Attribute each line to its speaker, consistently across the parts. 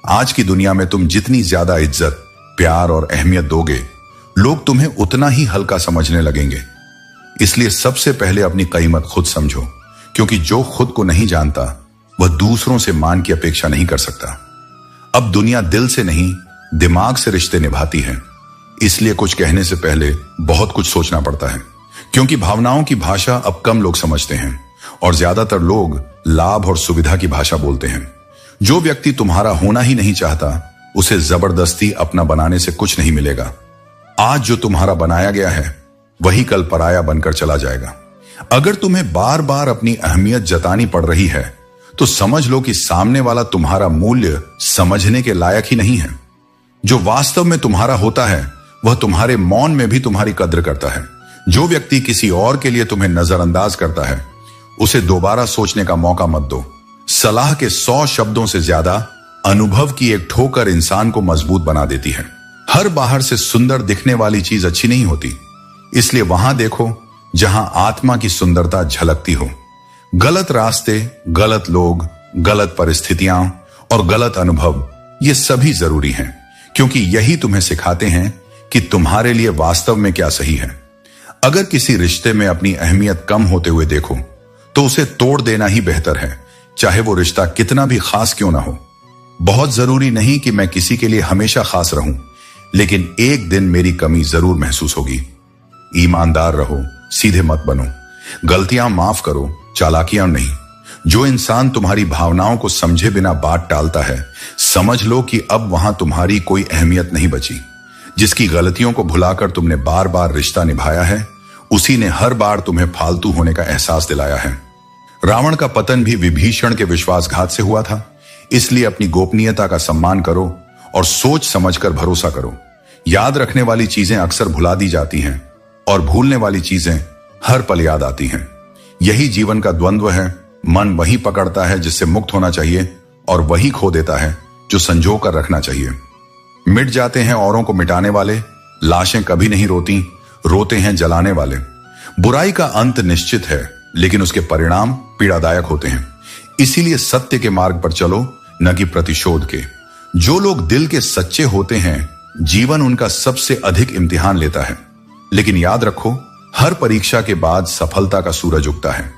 Speaker 1: आज की दुनिया में तुम जितनी ज्यादा इज्जत, प्यार और अहमियत दोगे, लोग तुम्हें उतना ही हल्का समझने लगेंगे। इसलिए सबसे पहले अपनी कीमत खुद समझो, क्योंकि जो खुद को नहीं जानता वह दूसरों से मान की अपेक्षा नहीं कर सकता। अब दुनिया दिल से नहीं, दिमाग से रिश्ते निभाती है। इसलिए कुछ कहने से पहले बहुत कुछ सोचना पड़ता है, क्योंकि भावनाओं की भाषा अब कम लोग समझते हैं और ज्यादातर लोग लाभ और सुविधा की भाषा बोलते हैं। जो व्यक्ति तुम्हारा होना ही नहीं चाहता, उसे जबरदस्ती अपना बनाने से कुछ नहीं मिलेगा। आज जो तुम्हारा बनाया गया है वही कल पराया बनकर चला जाएगा। अगर तुम्हें बार बार अपनी अहमियत जतानी पड़ रही है तो समझ लो कि सामने वाला तुम्हारा मूल्य समझने के लायक ही नहीं है। जो वास्तव में तुम्हारा होता है वह तुम्हारे मौन में भी तुम्हारी कद्र करता है। जो व्यक्ति किसी और के लिए तुम्हें नजरअंदाज करता है, उसे दोबारा सोचने का मौका मत दो। सलाह के 100 शब्दों से ज्यादा अनुभव की एक ठोकर इंसान को मजबूत बना देती है। हर बाहर से सुंदर दिखने वाली चीज अच्छी नहीं होती, इसलिए वहां देखो जहां आत्मा की सुंदरता झलकती हो। गलत रास्ते, गलत लोग, गलत परिस्थितियां और गलत अनुभव, ये सभी जरूरी हैं, क्योंकि यही तुम्हें सिखाते हैं कि तुम्हारे लिए वास्तव में क्या सही है। अगर किसी रिश्ते में अपनी अहमियत कम होते हुए देखो तो उसे तोड़ देना ही बेहतर है, चाहे वो रिश्ता कितना भी खास क्यों ना हो। बहुत जरूरी नहीं कि मैं किसी के लिए हमेशा खास रहूं, लेकिन एक दिन मेरी कमी जरूर महसूस होगी। ईमानदार रहो, सीधे मत बनो, गलतियां माफ करो, चालाकियां नहीं। जो इंसान तुम्हारी भावनाओं को समझे बिना बात टालता है, समझ लो कि अब वहां तुम्हारी कोई अहमियत नहीं बची। जिसकी गलतियों को भुलाकर तुमने बार बार रिश्ता निभाया है, उसी ने हर बार तुम्हें फालतू होने का एहसास दिलाया है। रावण का पतन भी विभीषण के विश्वासघात से हुआ था। इसलिए अपनी गोपनीयता का सम्मान करो और सोच समझकर भरोसा करो। याद रखने वाली चीजें अक्सर भुला दी जाती हैं और भूलने वाली चीजें हर पल याद आती हैं। यही जीवन का द्वंद्व है। मन वही पकड़ता है जिससे मुक्त होना चाहिए और वही खो देता है जो संजो कर रखना चाहिए। मिट जाते हैं औरों को मिटाने वाले, लाशें कभी नहीं रोती, रोते हैं जलाने वाले। बुराई का अंत निश्चित है, लेकिन उसके परिणाम पीड़ादायक होते हैं। इसीलिए सत्य के मार्ग पर चलो, न कि प्रतिशोध के। जो लोग दिल के सच्चे होते हैं, जीवन उनका सबसे अधिक इम्तिहान लेता है। लेकिन याद रखो, हर परीक्षा के बाद सफलता का सूरज उगता है।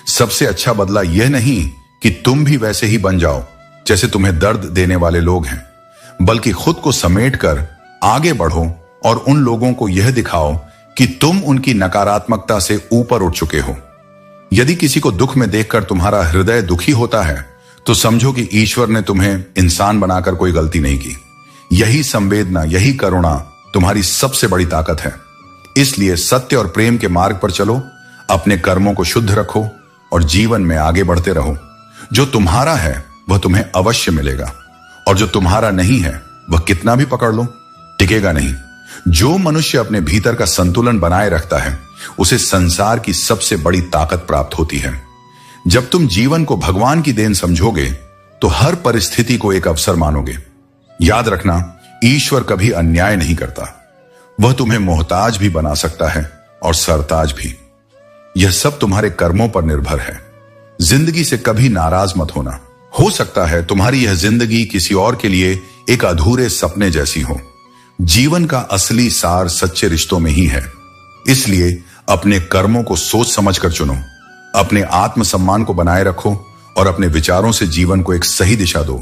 Speaker 1: सबसे अच्छा बदला यह नहीं कि तुम भी वैसे ही बन जाओ जैसे तुम्हें दर्द देने वाले लोग हैं, बल्कि खुद को समेटकर आगे बढ़ो और उन लोगों को यह दिखाओ कि तुम उनकी नकारात्मकता से ऊपर उठ चुके हो। यदि किसी को दुख में देखकर तुम्हारा हृदय दुखी होता है, तो समझो कि ईश्वर ने तुम्हें इंसान बनाकर कोई गलती नहीं की। यही संवेदना, यही करुणा तुम्हारी सबसे बड़ी ताकत है। इसलिए सत्य और प्रेम के मार्ग पर चलो, अपने कर्मों को शुद्ध रखो और जीवन में आगे बढ़ते रहो। जो तुम्हारा है वह तुम्हें अवश्य मिलेगा, और जो तुम्हारा नहीं है वह कितना भी पकड़ लो, टिकेगा नहीं। जो मनुष्य अपने भीतर का संतुलन बनाए रखता है, उसे संसार की सबसे बड़ी ताकत प्राप्त होती है। जब तुम जीवन को भगवान की देन समझोगे, तो हर परिस्थिति को एक अवसर मानोगे। याद रखना, ईश्वर कभी अन्याय नहीं करता। वह तुम्हें मोहताज भी बना सकता है और सरताज भी। यह सब तुम्हारे कर्मों पर निर्भर है। जिंदगी से कभी नाराज मत होना। हो सकता है तुम्हारी यह जिंदगी किसी और के लिए एक अधूरे सपने जैसी हो। जीवन का असली सार सच्चे रिश्तों में ही है। इसलिए अपने कर्मों को सोच समझकर चुनो, अपने आत्मसम्मान को बनाए रखो और अपने विचारों से जीवन को एक सही दिशा दो।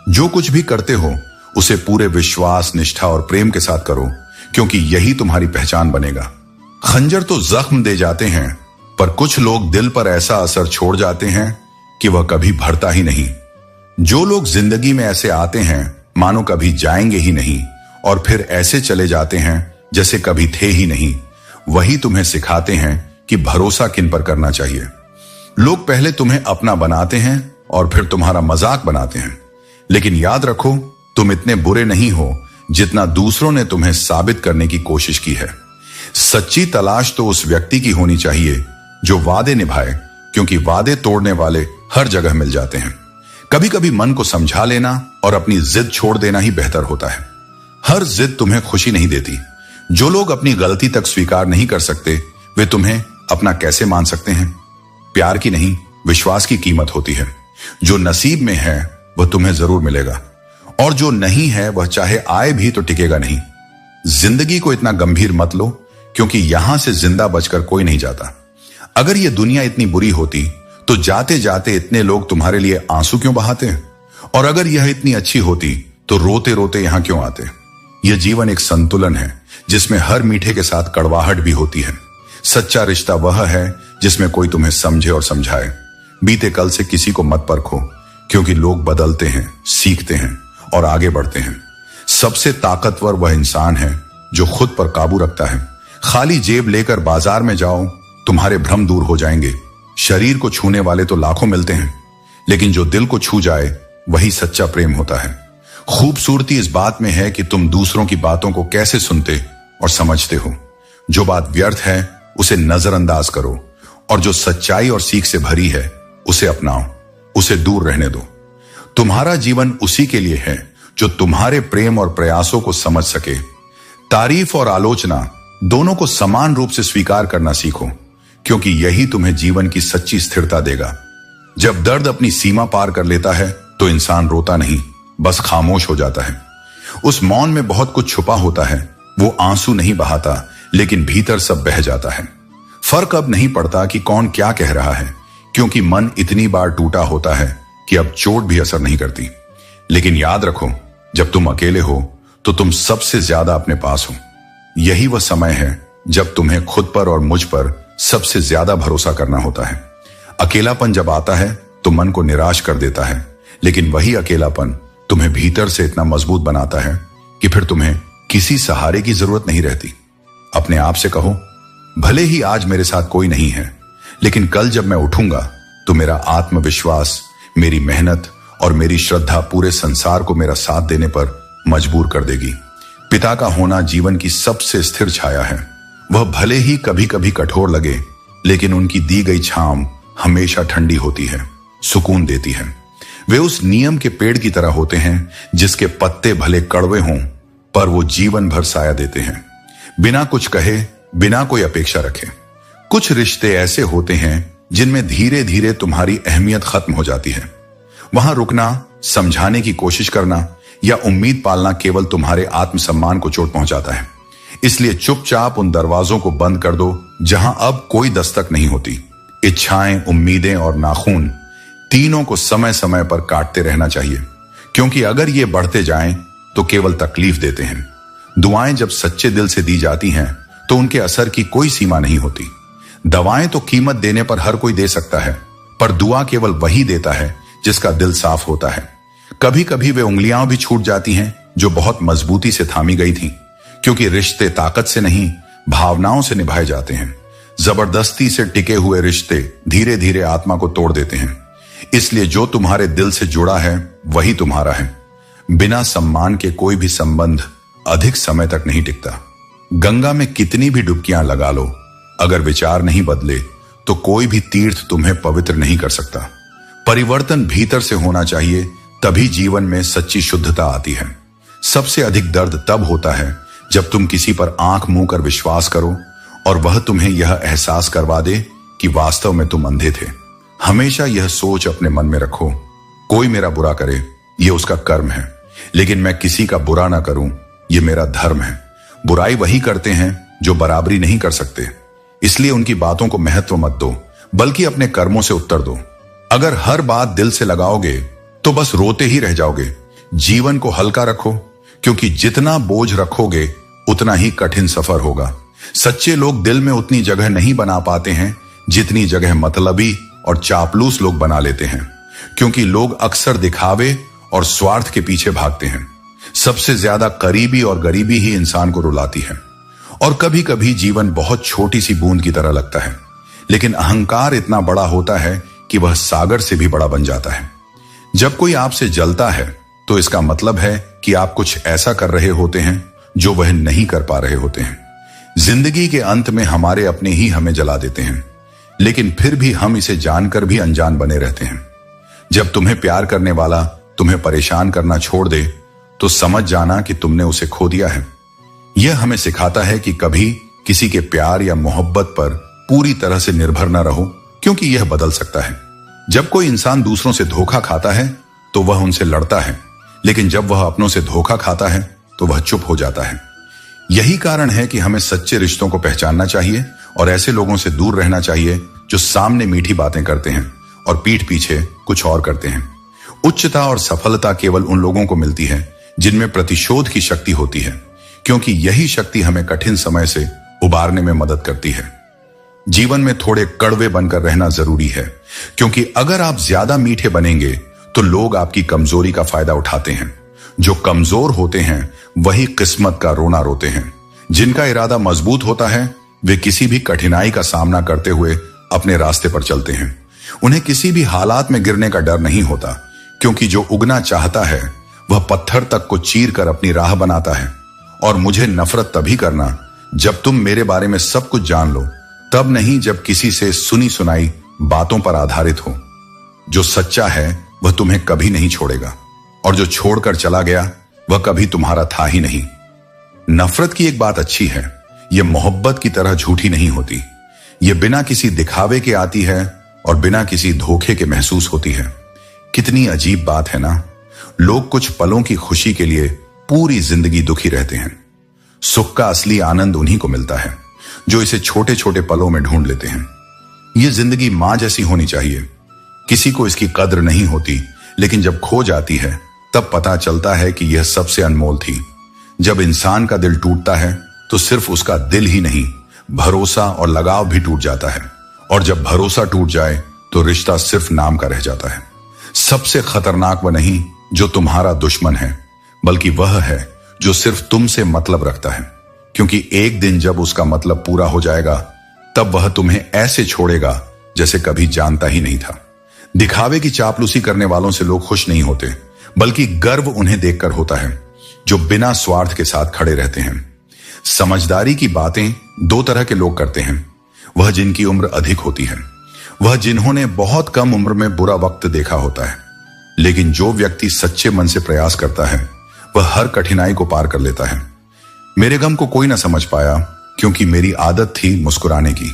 Speaker 1: जो कुछ भी करते हो उसे पूरे विश्वास, निष्ठा और प्रेम के साथ करो, क्योंकि यही तुम्हारी पहचान बनेगा। खंजर तो जख्म दे जाते हैं, पर कुछ लोग दिल पर ऐसा असर छोड़ जाते हैं कि वह कभी भरता ही नहीं। जो लोग जिंदगी में ऐसे आते हैं मानो कभी जाएंगे ही नहीं, और फिर ऐसे चले जाते हैं जैसे कभी थे ही नहीं, वही तुम्हें सिखाते हैं कि भरोसा किन पर करना चाहिए। लोग पहले तुम्हें अपना बनाते हैं और फिर तुम्हारा मजाक बनाते हैं, लेकिन याद रखो, तुम इतने बुरे नहीं हो जितना दूसरों ने तुम्हें साबित करने की कोशिश की है। सच्ची तलाश तो उस व्यक्ति की होनी चाहिए जो वादे निभाए, क्योंकि वादे तोड़ने वाले हर जगह मिल जाते हैं। कभी कभी मन को समझा लेना और अपनी जिद छोड़ देना ही बेहतर होता है। हर जिद तुम्हें खुशी नहीं देती। जो लोग अपनी गलती तक स्वीकार नहीं कर सकते, वे तुम्हें अपना कैसे मान सकते हैं? प्यार की नहीं, विश्वास की कीमत होती है। जो नसीब में है वह तुम्हें जरूर मिलेगा, और जो नहीं है वह चाहे आए भी तो टिकेगा नहीं। जिंदगी को इतना गंभीर मत लो, क्योंकि यहां से जिंदा बचकर कोई नहीं जाता। अगर यह दुनिया इतनी बुरी होती तो जाते जाते इतने लोग तुम्हारे लिए आंसू क्यों बहाते? और अगर यह इतनी अच्छी होती तो रोते रोते यहां क्यों आते? यह जीवन एक संतुलन है जिसमें हर मीठे के साथ कड़वाहट भी होती है। सच्चा रिश्ता वह है जिसमें कोई तुम्हें समझे और समझाए। बीते कल से किसी को मत परखो, क्योंकि लोग बदलते हैं, सीखते हैं और आगे बढ़ते हैं। सबसे ताकतवर वह इंसान है जो खुद पर काबू रखता है। खाली जेब लेकर बाजार में जाओ, तुम्हारे भ्रम दूर हो जाएंगे। शरीर को छूने वाले तो लाखों मिलते हैं, लेकिन जो दिल को छू जाए वही सच्चा प्रेम होता है। खूबसूरती इस बात में है कि तुम दूसरों की बातों को कैसे सुनते और समझते हो। जो बात व्यर्थ है उसे नजरअंदाज करो, और जो सच्चाई और सीख से भरी है उसे अपनाओ, उसे दूर रहने दो। तुम्हारा जीवन उसी के लिए है जो तुम्हारे प्रेम और प्रयासों को समझ सके। तारीफ और आलोचना दोनों को समान रूप से स्वीकार करना सीखो, क्योंकि यही तुम्हें जीवन की सच्ची स्थिरता देगा। जब दर्द अपनी सीमा पार कर लेता है तो इंसान रोता नहीं, बस खामोश हो जाता है। उस मौन में बहुत कुछ छुपा होता है। वो आंसू नहीं बहाता, लेकिन भीतर सब बह जाता है। फर्क अब नहीं पड़ता कि कौन क्या कह रहा है, क्योंकि मन इतनी बार टूटा होता है कि अब चोट भी असर नहीं करती। लेकिन याद रखो, जब तुम अकेले हो तो तुम सबसे ज्यादा अपने पास हो। यही वह समय है जब तुम्हें खुद पर और मुझ पर सबसे ज्यादा भरोसा करना होता है। अकेलापन जब आता है तो मन को निराश कर देता है, लेकिन वही अकेलापन तुम्हें भीतर से इतना मजबूत बनाता है कि फिर तुम्हें किसी सहारे की जरूरत नहीं रहती। अपने आप से कहो, भले ही आज मेरे साथ कोई नहीं है, लेकिन कल जब मैं उठूंगा तो मेरा आत्मविश्वास, मेरी मेहनत और मेरी श्रद्धा पूरे संसार को मेरा साथ देने पर मजबूर कर देगी। पिता का होना जीवन की सबसे स्थिर छाया है। वह भले ही कभी कभी कठोर लगे, लेकिन उनकी दी गई छांव हमेशा ठंडी होती है, सुकून देती है। वे उस नियम के पेड़ की तरह होते हैं जिसके पत्ते भले कड़वे हों, पर वो जीवन भर साया देते हैं, बिना कुछ कहे, बिना कोई अपेक्षा रखे। कुछ रिश्ते ऐसे होते हैं जिनमें धीरे धीरे तुम्हारी अहमियत खत्म हो जाती है। वहां रुकना, समझाने की कोशिश करना या उम्मीद पालना केवल तुम्हारे आत्मसम्मान को चोट पहुंचाता है। इसलिए चुपचाप उन दरवाजों को बंद कर दो जहां अब कोई दस्तक नहीं होती। इच्छाएं, उम्मीदें और नाखून तीनों को समय समय पर काटते रहना चाहिए, क्योंकि अगर ये बढ़ते जाएं तो केवल तकलीफ देते हैं। दुआएं जब सच्चे दिल से दी जाती हैं तो उनके असर की कोई सीमा नहीं होती। दवाएं तो कीमत देने पर हर कोई दे सकता है, पर दुआ केवल वही देता है जिसका दिल साफ होता है। कभी कभी वे उंगलियां भी छूट जाती हैं जो बहुत मजबूती से थामी गई थी, क्योंकि रिश्ते ताकत से नहीं, भावनाओं से निभाए जाते हैं। जबरदस्ती से टिके हुए रिश्ते धीरे धीरे आत्मा को तोड़ देते हैं। इसलिए जो तुम्हारे दिल से जुड़ा है वही तुम्हारा है। बिना सम्मान के कोई भी संबंध अधिक समय तक नहीं टिकता। गंगा में कितनी भी डुबकियां लगा लो, अगर विचार नहीं बदले तो कोई भी तीर्थ तुम्हें पवित्र नहीं कर सकता। परिवर्तन भीतर से होना चाहिए, तभी जीवन में सच्ची शुद्धता आती है। सबसे अधिक दर्द तब होता है जब तुम किसी पर आंख मूंद कर विश्वास करो और वह तुम्हें यह एहसास करवा दे कि वास्तव में तुम अंधे थे। हमेशा यह सोच अपने मन में रखो, कोई मेरा बुरा करे यह उसका कर्म है, लेकिन मैं किसी का बुरा ना करूं यह मेरा धर्म है। बुराई वही करते हैं जो बराबरी नहीं कर सकते, इसलिए उनकी बातों को महत्व मत दो, बल्कि अपने कर्मों से उत्तर दो। अगर हर बात दिल से लगाओगे तो बस रोते ही रह जाओगे। जीवन को हल्का रखो, क्योंकि जितना बोझ रखोगे उतना ही कठिन सफर होगा। सच्चे लोग दिल में उतनी जगह नहीं बना पाते हैं जितनी जगह मतलबी और चापलूस लोग बना लेते हैं, क्योंकि लोग अक्सर दिखावे और स्वार्थ के पीछे भागते हैं। सबसे ज्यादा करीबी और गरीबी ही इंसान को रुलाती है। और कभी कभी जीवन बहुत छोटी सी बूंद की तरह लगता है, लेकिन अहंकार इतना बड़ा होता है कि वह सागर से भी बड़ा बन जाता है। जब कोई आपसे जलता है तो इसका मतलब है कि आप कुछ ऐसा कर रहे होते हैं जो वह नहीं कर पा रहे होते हैं। जिंदगी के अंत में हमारे अपने ही हमें जला देते हैं, लेकिन फिर भी हम इसे जानकर भी अनजान बने रहते हैं। जब तुम्हें प्यार करने वाला तुम्हें परेशान करना छोड़ दे तो समझ जाना कि तुमने उसे खो दिया है। यह हमें सिखाता है कि कभी किसी के प्यार या मोहब्बत पर पूरी तरह से निर्भर न रहो, क्योंकि यह बदल सकता है। जब कोई इंसान दूसरों से धोखा खाता है तो वह उनसे लड़ता है, लेकिन जब वह अपनों से धोखा खाता है तो वह चुप हो जाता है। यही कारण है कि हमें सच्चे रिश्तों को पहचानना चाहिए और ऐसे लोगों से दूर रहना चाहिए जो सामने मीठी बातें करते हैं और पीठ पीछे कुछ और करते हैं। उच्चता और सफलता केवल उन लोगों को मिलती है जिनमें प्रतिशोध की शक्ति होती है, क्योंकि यही शक्ति हमें कठिन समय से उबारने में मदद करती है। जीवन में थोड़े कड़वे बनकर रहना जरूरी है, क्योंकि अगर आप ज्यादा मीठे बनेंगे तो लोग आपकी कमजोरी का फायदा उठाते हैं। जो कमजोर होते हैं वही किस्मत का रोना रोते हैं। जिनका इरादा मजबूत होता है वे किसी भी कठिनाई का सामना करते हुए अपने रास्ते पर चलते हैं। उन्हें किसी भी हालात में गिरने का डर नहीं होता, क्योंकि जो उगना चाहता है वह पत्थर तक को चीर कर अपनी राह बनाता है। और मुझे नफरत तभी करना जब तुम मेरे बारे में सब कुछ जान लो, तब नहीं जब किसी से सुनी सुनाई बातों पर आधारित हो। जो सच्चा है वह तुम्हें कभी नहीं छोड़ेगा, और जो छोड़कर चला गया वह कभी तुम्हारा था ही नहीं। नफरत की एक बात अच्छी है, यह मोहब्बत की तरह झूठी नहीं होती। यह बिना किसी दिखावे के आती है और बिना किसी धोखे के महसूस होती है। कितनी अजीब बात है ना, लोग कुछ पलों की खुशी के लिए पूरी जिंदगी दुखी रहते हैं। सुख का असली आनंद उन्हीं को मिलता है जो इसे छोटे छोटे पलों में ढूंढ लेते हैं। यह जिंदगी मां जैसी होनी चाहिए। किसी को इसकी कद्र नहीं होती, लेकिन जब खो जाती है तब पता चलता है कि यह सबसे अनमोल थी। जब इंसान का दिल टूटता है तो सिर्फ उसका दिल ही नहीं, भरोसा और लगाव भी टूट जाता है। और जब भरोसा टूट जाए तो रिश्ता सिर्फ नाम का रह जाता है। सबसे खतरनाक वह नहीं जो तुम्हारा दुश्मन है, बल्कि वह है जो सिर्फ तुमसे मतलब रखता है, क्योंकि एक दिन जब उसका मतलब पूरा हो जाएगा तब वह तुम्हें ऐसे छोड़ेगा जैसे कभी जानता ही नहीं था। दिखावे की चापलूसी करने वालों से लोग खुश नहीं होते, बल्कि गर्व उन्हें देखकर होता है जो बिना स्वार्थ के साथ खड़े रहते हैं। समझदारी की बातें दो तरह के लोग करते हैं, वह जिनकी उम्र अधिक होती है, वह जिन्होंने बहुत कम उम्र में बुरा वक्त देखा होता है। लेकिन जो व्यक्ति सच्चे मन से प्रयास करता है वह हर कठिनाई को पार कर लेता है। मेरे गम को कोई ना समझ पाया, क्योंकि मेरी आदत थी मुस्कुराने की।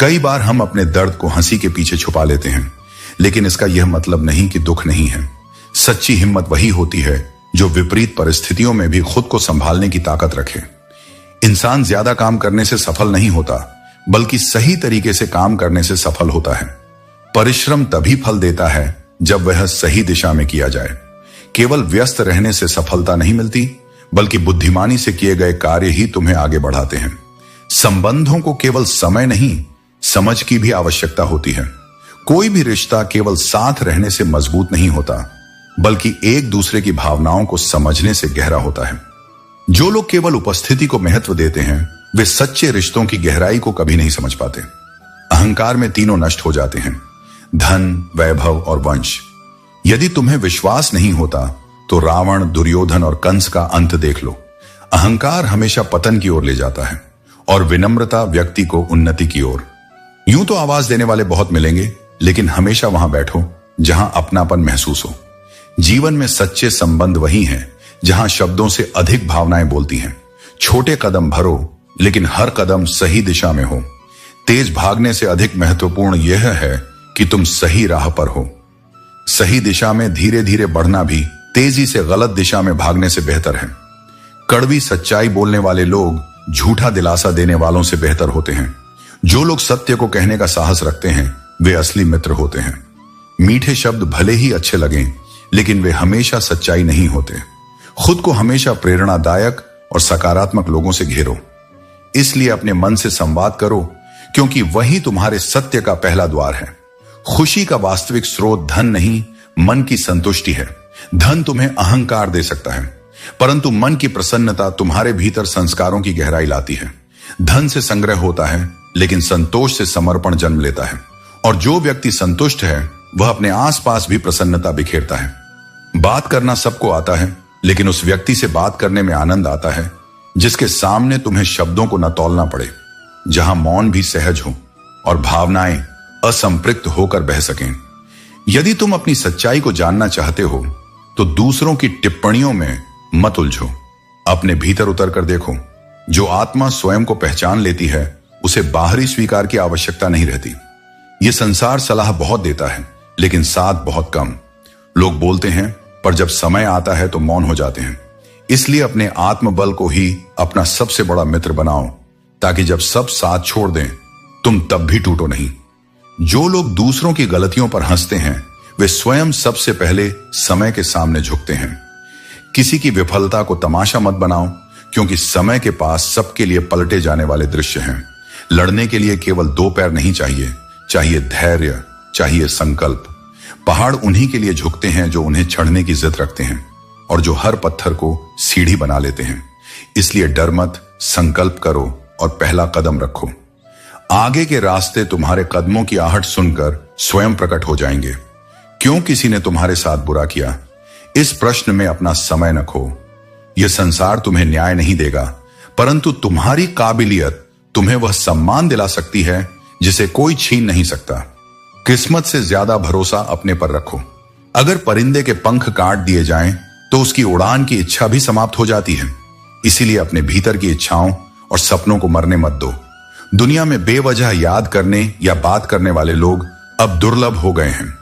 Speaker 1: कई बार हम अपने दर्द को हंसी के पीछे छुपा लेते हैं, लेकिन इसका यह मतलब नहीं कि दुख नहीं है। सच्ची हिम्मत वही होती है जो विपरीत परिस्थितियों में भी खुद को संभालने की ताकत रखे। इंसान ज्यादा काम करने से सफल नहीं होता, बल्कि सही तरीके से काम करने से सफल होता है। परिश्रम तभी फल देता है जब वह सही दिशा में किया जाए। केवल व्यस्त रहने से सफलता नहीं मिलती, बल्कि बुद्धिमानी से किए गए कार्य ही तुम्हें आगे बढ़ाते हैं। संबंधों को केवल समय नहीं, समझ की भी आवश्यकता होती है। कोई भी रिश्ता केवल साथ रहने से मजबूत नहीं होता, बल्कि एक दूसरे की भावनाओं को समझने से गहरा होता है। जो लोग केवल उपस्थिति को महत्व देते हैं वे सच्चे रिश्तों की गहराई को कभी नहीं समझ पाते। अहंकार में तीनों नष्ट हो जाते हैं, धन, वैभव और वंश। यदि तुम्हें विश्वास नहीं होता तो रावण, दुर्योधन और कंस का अंत देख लो। अहंकार हमेशा पतन की ओर ले जाता है और विनम्रता व्यक्ति को उन्नति की ओर। यूं तो आवाज देने वाले बहुत मिलेंगे, लेकिन हमेशा वहां बैठो जहां अपनापन महसूस हो। जीवन में सच्चे संबंध वही हैं जहां शब्दों से अधिक भावनाएं बोलती हैं। छोटे कदम भरो, लेकिन हर कदम सही दिशा में हो। तेज भागने से अधिक महत्वपूर्ण यह है कि तुम सही राह पर हो। सही दिशा में धीरे धीरे बढ़ना भी तेजी से गलत दिशा में भागने से बेहतर है। कड़वी सच्चाई बोलने वाले लोग झूठा दिलासा देने वालों से बेहतर होते हैं। जो लोग सत्य को कहने का साहस रखते हैं वे असली मित्र होते हैं। मीठे शब्द भले ही अच्छे लगें, लेकिन वे हमेशा सच्चाई नहीं होते। खुद को हमेशा प्रेरणादायक और सकारात्मक लोगों से घेरो। इसलिए अपने मन से संवाद करो, क्योंकि वही तुम्हारे सत्य का पहला द्वार है। खुशी का वास्तविक स्रोत धन नहीं, मन की संतुष्टि है। धन तुम्हें अहंकार दे सकता है, परंतु मन की प्रसन्नता तुम्हारे भीतर संस्कारों की गहराई लाती है। धन से संग्रह होता है, लेकिन संतोष से समर्पण जन्म लेता है। और जो व्यक्ति संतुष्ट है वह अपने आसपास भी प्रसन्नता बिखेरता है। बात करना सबको आता है, लेकिन उस व्यक्ति से बात करने में आनंद आता है जिसके सामने तुम्हें शब्दों को न तौलना पड़े, जहां मौन भी सहज हो और भावनाएं असंपृक्त होकर बह सकें। यदि तुम अपनी सच्चाई को जानना चाहते हो तो दूसरों की टिप्पणियों में मत उलझो, अपने भीतर उतर कर देखो। जो आत्मा स्वयं को पहचान लेती है उसे बाहरी स्वीकार की आवश्यकता नहीं रहती। यह संसार सलाह बहुत देता है, लेकिन साथ बहुत कम। लोग बोलते हैं पर जब समय आता है तो मौन हो जाते हैं। इसलिए अपने आत्मबल को ही अपना सबसे बड़ा मित्र बनाओ, ताकि जब सब साथ छोड़ दें तुम तब भी टूटो नहीं। जो लोग दूसरों की गलतियों पर हंसते हैं वे स्वयं सबसे पहले समय के सामने झुकते हैं। किसी की विफलता को तमाशा मत बनाओ, क्योंकि समय के पास सबके लिए पलटे जाने वाले दृश्य हैं। लड़ने के लिए केवल 2 पैर नहीं चाहिए, चाहिए धैर्य, चाहिए संकल्प। पहाड़ उन्हीं के लिए झुकते हैं जो उन्हें चढ़ने की जिद रखते हैं और जो हर पत्थर को सीढ़ी बना लेते हैं। इसलिए डर मत, संकल्प करो और पहला कदम रखो। आगे के रास्ते तुम्हारे कदमों की आहट सुनकर स्वयं प्रकट हो जाएंगे। क्यों किसी ने तुम्हारे साथ बुरा किया, इस प्रश्न में अपना समय न खो। यह संसार तुम्हें न्याय नहीं देगा, परंतु तुम्हारी काबिलियत तुम्हें वह सम्मान दिला सकती है जिसे कोई छीन नहीं सकता। किस्मत से ज्यादा भरोसा अपने पर रखो। अगर परिंदे के पंख काट दिए जाएं, तो उसकी उड़ान की इच्छा भी समाप्त हो जाती है। इसीलिए अपने भीतर की इच्छाओं और सपनों को मरने मत दो। दुनिया में बेवजह याद करने या बात करने वाले लोग अब दुर्लभ हो गए हैं।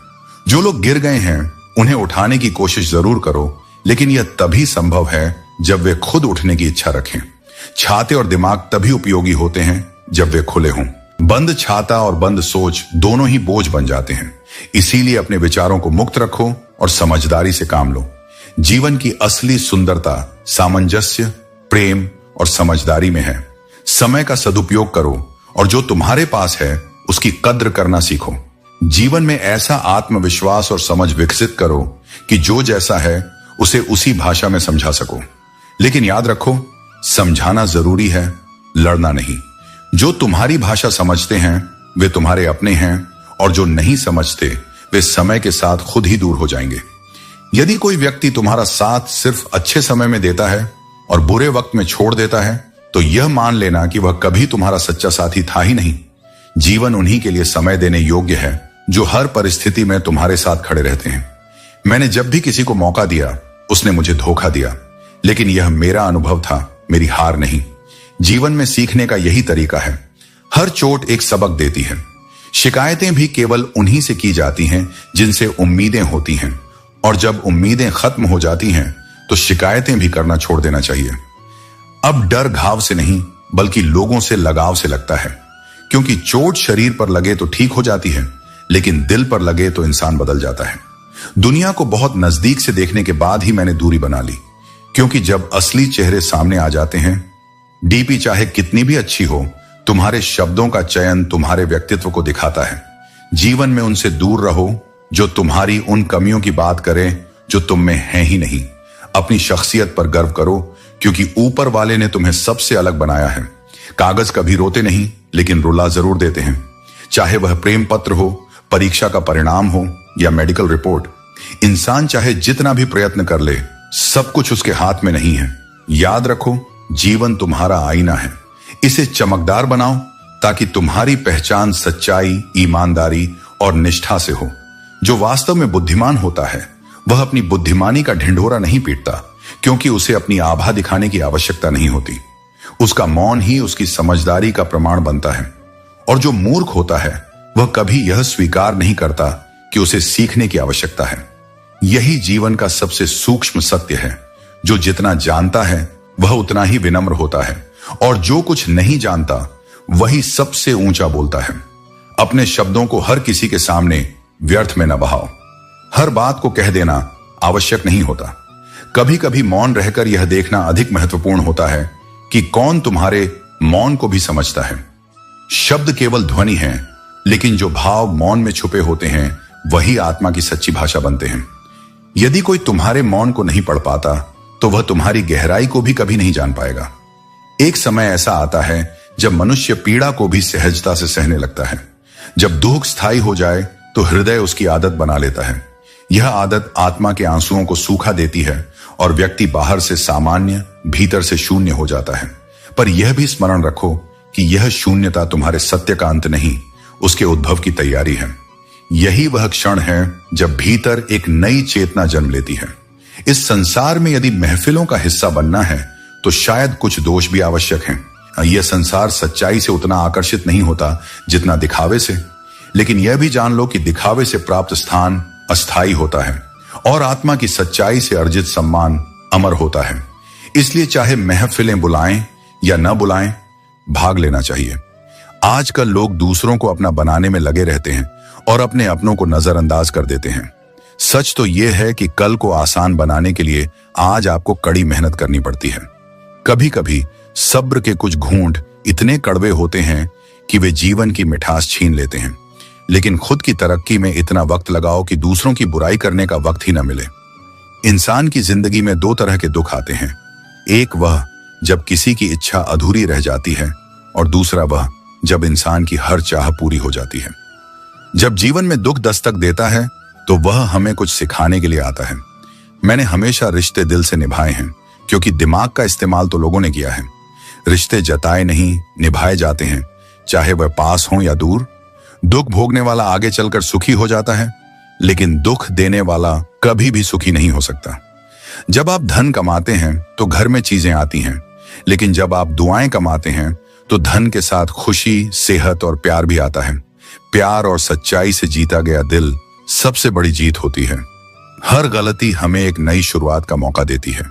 Speaker 1: जो लोग गिर गए हैं उन्हें उठाने की कोशिश जरूर करो, लेकिन यह तभी संभव है जब वे खुद उठने की इच्छा रखें। छाते और दिमाग तभी उपयोगी होते हैं जब वे खुले हों। बंद छाता और बंद सोच दोनों ही बोझ बन जाते हैं। इसीलिए अपने विचारों को मुक्त रखो और समझदारी से काम लो। जीवन की असली सुंदरता सामंजस्य, प्रेम और समझदारी में है। समय का सदुपयोग करो और जो तुम्हारे पास है उसकी कद्र करना सीखो। जीवन में ऐसा आत्मविश्वास और समझ विकसित करो कि जो जैसा है उसे उसी भाषा में समझा सको। लेकिन याद रखो, समझाना जरूरी है, लड़ना नहीं। जो तुम्हारी भाषा समझते हैं वे तुम्हारे अपने हैं, और जो नहीं समझते वे समय के साथ खुद ही दूर हो जाएंगे। यदि कोई व्यक्ति तुम्हारा साथ सिर्फ अच्छे समय में देता है और बुरे वक्त में छोड़ देता है, तो यह मान लेना कि वह कभी तुम्हारा सच्चा साथी था ही नहीं। जीवन उन्हीं के लिए समय देने योग्य है जो हर परिस्थिति में तुम्हारे साथ खड़े रहते हैं। मैंने जब भी किसी को मौका दिया उसने मुझे धोखा दिया, लेकिन यह मेरा अनुभव था, मेरी हार नहीं। जीवन में सीखने का यही तरीका है। हर चोट एक सबक देती है। शिकायतें भी केवल उन्हीं से की जाती हैं जिनसे उम्मीदें होती हैं, और जब उम्मीदें खत्म हो जाती हैं तो शिकायतें भी करना छोड़ देना चाहिए। अब डर घाव से नहीं बल्कि लोगों से लगाव से लगता है, क्योंकि चोट शरीर पर लगे तो ठीक हो जाती है, लेकिन दिल पर लगे तो इंसान बदल जाता है। दुनिया को बहुत नजदीक से देखने के बाद ही मैंने दूरी बना ली, क्योंकि जब असली चेहरे सामने आ जाते हैं, डीपी चाहे कितनी भी अच्छी हो, तुम्हारे शब्दों का चयन तुम्हारे व्यक्तित्व को दिखाता है। जीवन में उनसे दूर रहो जो तुम्हारी उन कमियों की बात करें जो तुम में है ही नहीं। अपनी शख्सियत पर गर्व करो, क्योंकि ऊपर वाले ने तुम्हें सबसे अलग बनाया है। कागज कभी रोते नहीं, लेकिन रुला जरूर देते हैं। चाहे वह प्रेम पत्र हो, परीक्षा का परिणाम हो या मेडिकल रिपोर्ट। इंसान चाहे जितना भी प्रयत्न कर ले, सब कुछ उसके हाथ में नहीं है। याद रखो, जीवन तुम्हारा आईना है। इसे चमकदार बनाओ ताकि तुम्हारी पहचान सच्चाई, ईमानदारी और निष्ठा से हो। जो वास्तव में बुद्धिमान होता है वह अपनी बुद्धिमानी का ढिंढोरा नहीं पीटता, क्योंकि उसे अपनी आभा दिखाने की आवश्यकता नहीं होती। उसका मौन ही उसकी समझदारी का प्रमाण बनता है। और जो मूर्ख होता है वह कभी यह स्वीकार नहीं करता कि उसे सीखने की आवश्यकता है। यही जीवन का सबसे सूक्ष्म सत्य है। जो जितना जानता है वह उतना ही विनम्र होता है, और जो कुछ नहीं जानता वही सबसे ऊंचा बोलता है। अपने शब्दों को हर किसी के सामने व्यर्थ में न बहाओ। हर बात को कह देना आवश्यक नहीं होता। कभी कभी मौन रहकर यह देखना अधिक महत्वपूर्ण होता है कि कौन तुम्हारे मौन को भी समझता है। शब्द केवल ध्वनि है, लेकिन जो भाव मौन में छुपे होते हैं वही आत्मा की सच्ची भाषा बनते हैं। यदि कोई तुम्हारे मौन को नहीं पढ़ पाता तो वह तुम्हारी गहराई को भी कभी नहीं जान पाएगा। एक समय ऐसा आता है जब मनुष्य पीड़ा को भी सहजता से सहने लगता है। जब दुख स्थायी हो जाए तो हृदय उसकी आदत बना लेता है। यह आदत आत्मा के आंसुओं को सूखा देती है और व्यक्ति बाहर से सामान्य, भीतर से शून्य हो जाता है। पर यह भी स्मरण रखो कि यह शून्यता तुम्हारे सत्य का अंत नहीं, उसके उद्भव की तैयारी है। यही वह क्षण है जब भीतर एक नई चेतना जन्म लेती है। इस संसार में यदि महफिलों का हिस्सा बनना है तो शायद कुछ दोष भी आवश्यक हैं। यह संसार सच्चाई से उतना आकर्षित नहीं होता जितना दिखावे से, लेकिन यह भी जान लो कि दिखावे से प्राप्त स्थान अस्थायी होता है और आत्मा की सच्चाई से अर्जित सम्मान अमर होता है। इसलिए चाहे महफिलें बुलाएं या न बुलाएं, भाग लेना चाहिए। आजकल लोग दूसरों को अपना बनाने में लगे रहते हैं और अपने अपनों को नजरअंदाज कर देते हैं। सच तो यह है कि कल को आसान बनाने के लिए आज आपको कड़ी मेहनत करनी पड़ती है। कभी कभी सब्र के कुछ घूंट इतने कड़वे होते हैं कि वे जीवन की मिठास छीन लेते हैं। लेकिन खुद की तरक्की में इतना वक्त लगाओ कि दूसरों की बुराई करने का वक्त ही न मिले। इंसान की जिंदगी में दो तरह के दुख आते हैं। एक वह जब किसी की इच्छा अधूरी रह जाती है, और दूसरा वह जब इंसान की हर चाह पूरी हो जाती है। जब जीवन में दुख दस्तक देता है तो वह हमें कुछ सिखाने के लिए आता है। मैंने हमेशा रिश्ते दिल से निभाए हैं, क्योंकि दिमाग का इस्तेमाल तो लोगों ने किया है। रिश्ते जताए नहीं, निभाए जाते हैं, चाहे वह पास हो या दूर। दुख भोगने वाला आगे चलकर सुखी हो जाता है, लेकिन दुख देने वाला कभी भी सुखी नहीं हो सकता। जब आप धन कमाते हैं तो घर में चीजें आती हैं, लेकिन जब आप दुआएं कमाते हैं तो धन के साथ खुशी, सेहत और प्यार भी आता है। प्यार और सच्चाई से जीता गया दिल सबसे बड़ी जीत होती है। हर गलती हमें एक नई शुरुआत का मौका देती है।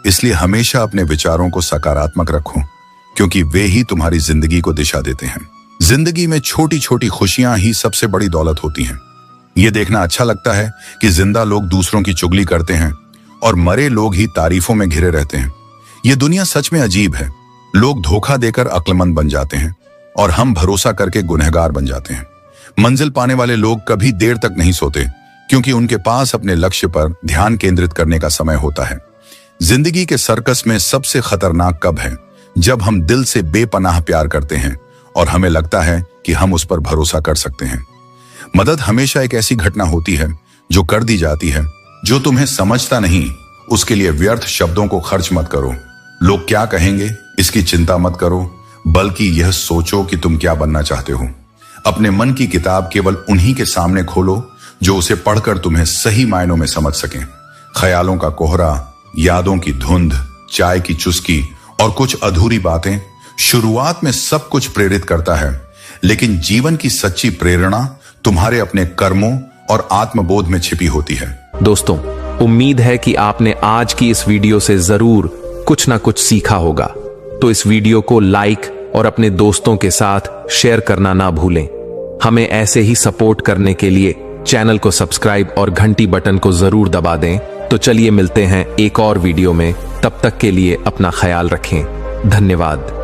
Speaker 1: इसलिए हमेशा अपने विचारों को सकारात्मक रखो, क्योंकि वे ही तुम्हारी जिंदगी को दिशा देते हैं। जिंदगी में छोटी छोटी खुशियां ही सबसे बड़ी दौलत होती हैं। यह देखना अच्छा लगता है कि जिंदा लोग दूसरों की चुगली करते हैं और मरे लोग ही तारीफों में घिरे रहते हैं। यह दुनिया सच में अजीब है। लोग धोखा देकर अक्लमंद बन जाते हैं और हम भरोसा करके गुनहगार बन जाते हैं। मंजिल पाने वाले लोग कभी देर तक नहीं सोते, क्योंकि उनके पास अपने लक्ष्य पर ध्यान केंद्रित करने का समय होता है। जिंदगी के सर्कस में सबसे खतरनाक कब है? जब हम दिल से बेपनाह प्यार करते हैं और हमें लगता है कि हम उस पर भरोसा कर सकते हैं। मदद हमेशा एक ऐसी घटना होती है जो कर दी जाती है। जो तुम्हें समझता नहीं, उसके लिए व्यर्थ शब्दों को खर्च मत करो। लोग क्या कहेंगे इसकी चिंता मत करो, बल्कि यह सोचो कि तुम क्या बनना चाहते हो। अपने मन की किताब केवल उन्हीं के सामने खोलो जो उसे पढ़कर तुम्हें सही मायनों में समझ सकें। ख्यालों का कोहरा, यादों की धुंध, चाय की चुस्की और कुछ अधूरी बातें शुरुआत में सब कुछ प्रेरित करता है, लेकिन जीवन की सच्ची प्रेरणा तुम्हारे अपने कर्मों और आत्मबोध में छिपी होती है।
Speaker 2: दोस्तों, उम्मीद है कि आपने आज की इस वीडियो से जरूर कुछ ना कुछ सीखा होगा। तो इस वीडियो को लाइक और अपने दोस्तों के साथ शेयर करना ना भूलें। हमें ऐसे ही सपोर्ट करने के लिए चैनल को सब्सक्राइब और घंटी बटन को जरूर दबा दें। तो चलिए मिलते हैं एक और वीडियो में। तब तक के लिए अपना ख्याल रखें। धन्यवाद।